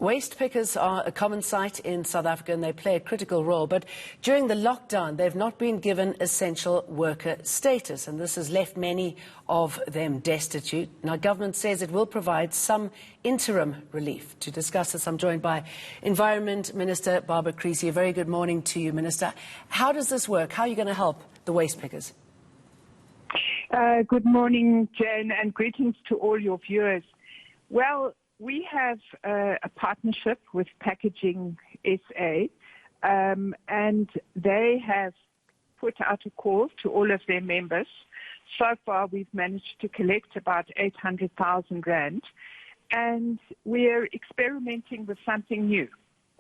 Waste pickers are a common sight in South Africa and they play a critical role. But during the lockdown, they've not been given essential worker status, and this has left many of them destitute. Now, government says it will provide some interim relief. To discuss this, I'm joined by Environment Minister Barbara Creecy. A very good morning to you, Minister. How does this work? How are you going to help the waste pickers? Good morning, Jane, and greetings to all your viewers. Well, we have a partnership with Packaging SA, and they have put out a call to all of their members. So far, we've managed to collect about 800,000 rand, and we're experimenting with something new.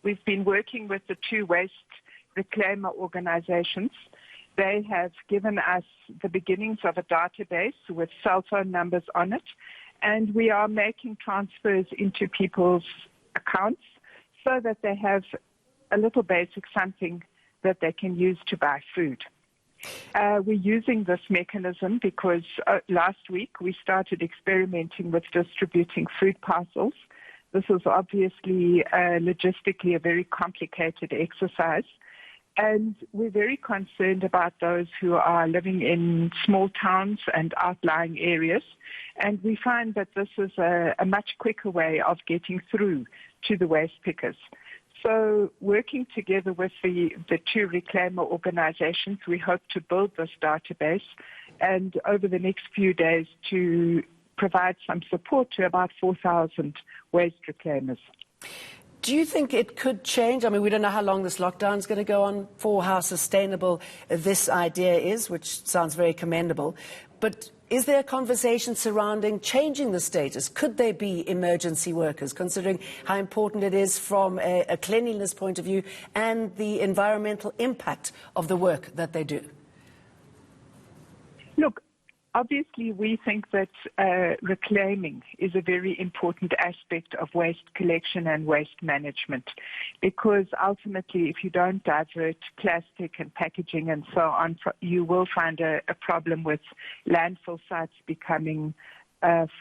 We've been working with the two waste reclaimer organizations. They have given us the beginnings of a database with cell phone numbers on it, and we are making transfers into people's accounts so that they have a little basic something that they can use to buy food. We're using this mechanism because last week we started experimenting with distributing food parcels. This was obviously logistically a very complicated exercise. And we're very concerned about those who are living in small towns and outlying areas. And we find that this is a much quicker way of getting through to the waste pickers. So working together with the two reclaimer organizations, we hope to build this database and over the next few days to provide some support to about 4,000 waste reclaimers. Do you think it could change? I mean, we don't know how long this lockdown is going to go on for, how sustainable this idea is, which sounds very commendable. But is there a conversation surrounding changing the status? Could there be emergency workers, considering how important it is from a cleanliness point of view and the environmental impact of the work that they do? Look, obviously, we think that reclaiming is a very important aspect of waste collection and waste management, because ultimately, if you don't divert plastic and packaging and so on, you will find a problem with landfill sites becoming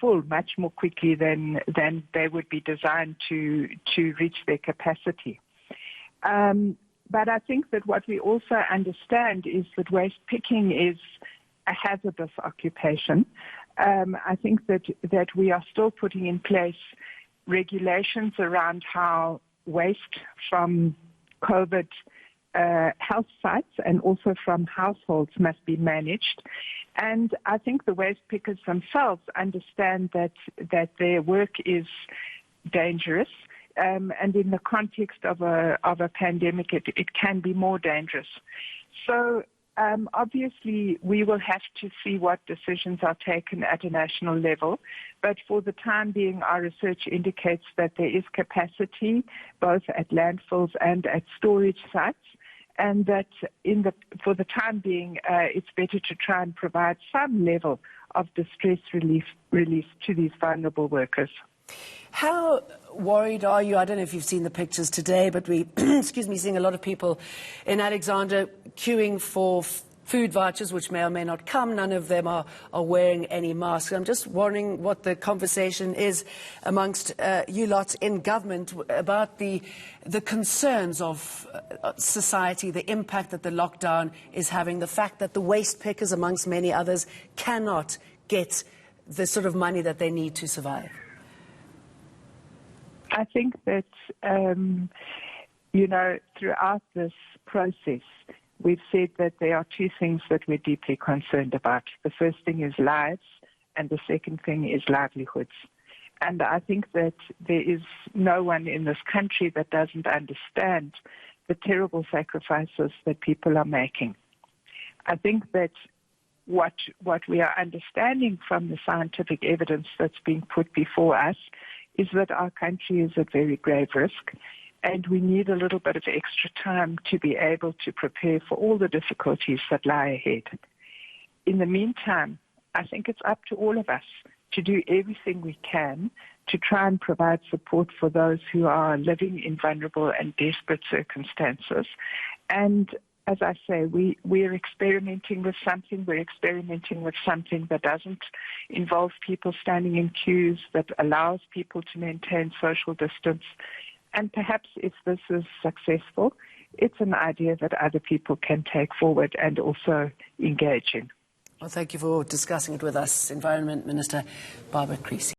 full much more quickly than they would be designed to reach their capacity. But I think that what we also understand is that waste picking is a hazardous occupation. I think that we are still putting in place regulations around how waste from COVID health sites and also from households must be managed. And I think the waste pickers themselves understand that their work is dangerous. And in the context of a pandemic, it can be more dangerous. So obviously, we will have to see what decisions are taken at a national level, but for the time being, our research indicates that there is capacity both at landfills and at storage sites, and that for the time being, it's better to try and provide some level of distress relief to these vulnerable workers. How worried are you? I don't know if you've seen the pictures today, but we, seeing a lot of people in Alexandra queuing for food vouchers, which may or may not come. None of them are wearing any masks. I'm just wondering what the conversation is amongst you lot in government about the concerns of society, the impact that the lockdown is having, the fact that the waste pickers, amongst many others, cannot get the sort of money that they need to survive. I think that, throughout this process, we've said that there are two things that we're deeply concerned about. The first thing is lives, and the second thing is livelihoods. And I think that there is no one in this country that doesn't understand the terrible sacrifices that people are making. I think that what we are understanding from the scientific evidence that's being put before us is that our country is at very grave risk, and we need a little bit of extra time to be able to prepare for all the difficulties that lie ahead. In the meantime, I think it's up to all of us to do everything we can to try and provide support for those who are living in vulnerable and desperate circumstances. And as I say, we're experimenting with something. We're experimenting with something that doesn't involve people standing in queues, that allows people to maintain social distance. And perhaps if this is successful, it's an idea that other people can take forward and also engage in. Well, thank you for discussing it with us, Environment Minister Barbara Creecy.